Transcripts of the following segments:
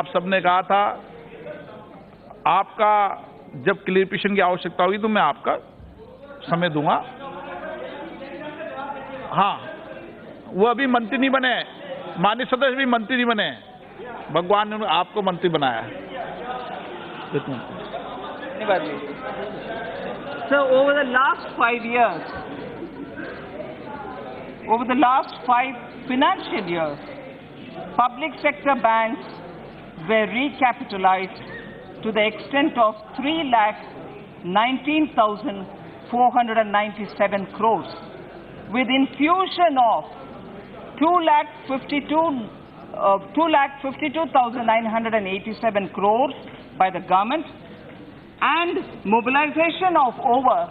आप सबने कहा था आपका जब क्लियरिफिकेशन की आवश्यकता होगी तो मैं आपका समय दूंगा। हाँ, वो अभी मंत्री नहीं बने, माननीय सदस्य भी मंत्री नहीं बने, भगवान ने आपको मंत्री बनाया। So over the last 5 years, over the last 5 financial years, public sector banks were recapitalized to the extent of 3,19,497 crores, with infusion of 2,52,987 crores by the government and mobilization of over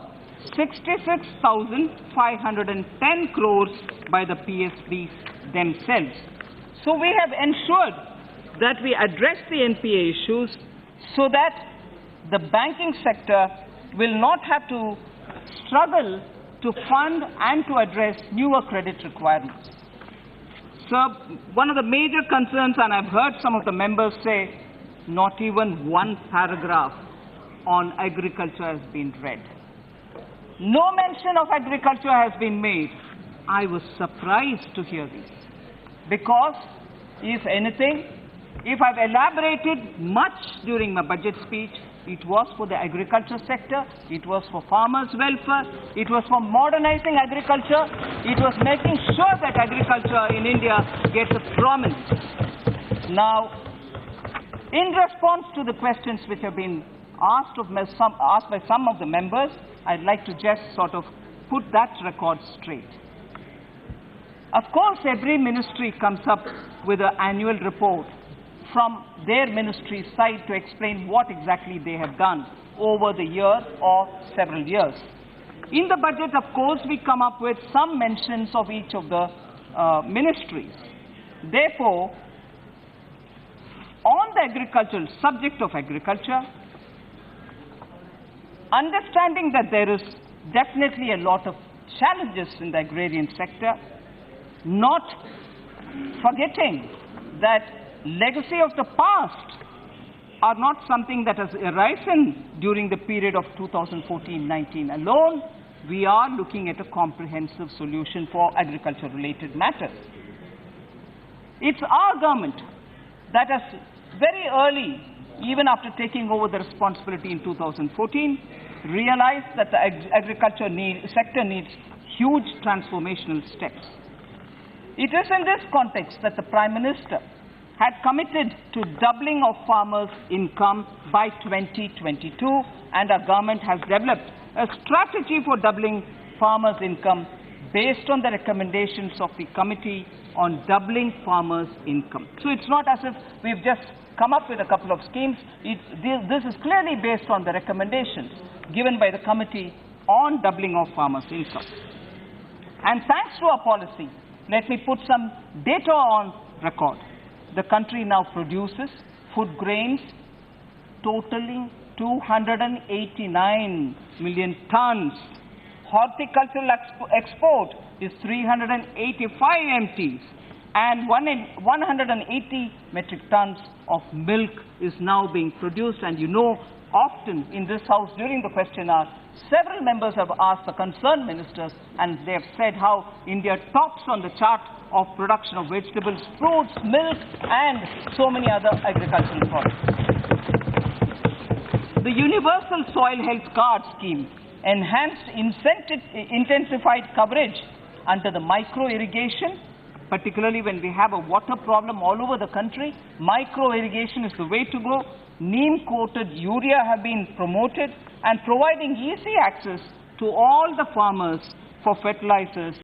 66,510 crores by the PSBs themselves. So we have ensured that we address the NPA issues so that the banking sector will not have to struggle to fund and to address newer credit requirements. So one of the major concerns, and I've heard some of the members say, not even one paragraph on agriculture has been read. No mention of agriculture has been made. I was surprised to hear this, because if anything, if I've elaborated much during my budget speech, it was for the agriculture sector, it was for farmers' welfare, it was for modernizing agriculture, it was making sure that agriculture in India gets a prominence. Now, in response to the questions which have been asked by some of the members, I'd like to just sort of put that record straight. Of course, every ministry comes up with an annual report from their ministry's side to explain what exactly they have done over the year or several years. In the budget, of course, we come up with some mentions of each of the ministries. Therefore, on the agricultural subject of agriculture, understanding that there is definitely a lot of challenges in the agrarian sector, not forgetting that legacy of the past are not something that has arisen during the period of 2014-19 alone. We are looking at a comprehensive solution for agriculture-related matters. It's our government that has very early, even after taking over the responsibility in 2014, realized that the agriculture sector needs huge transformational steps. It is in this context that the Prime Minister had committed to doubling of farmers' income by 2022, and our government has developed a strategy for doubling farmers' income based on the recommendations of the Committee on Doubling Farmers' Income. So it's not as if we've just come up with a couple of schemes. This is clearly based on the recommendations given by the Committee on Doubling of Farmers' Income. And thanks to our policy, let me put some data on record. The country now produces food grains totaling 289 million tons. Horticultural export is 385 MTs, and 180 metric tons of milk is now being produced. And you know, often in this House during the question hour, several members have asked the concerned ministers, and they have said how India tops on the chart of production of vegetables, fruits, milk, and so many other agricultural products. The Universal Soil Health Card Scheme enhanced intensified coverage under the micro-irrigation, particularly when we have a water problem all over the country. Micro-irrigation is the way to go. Neem-coated urea have been promoted, and providing easy access to all the farmers for fertilizers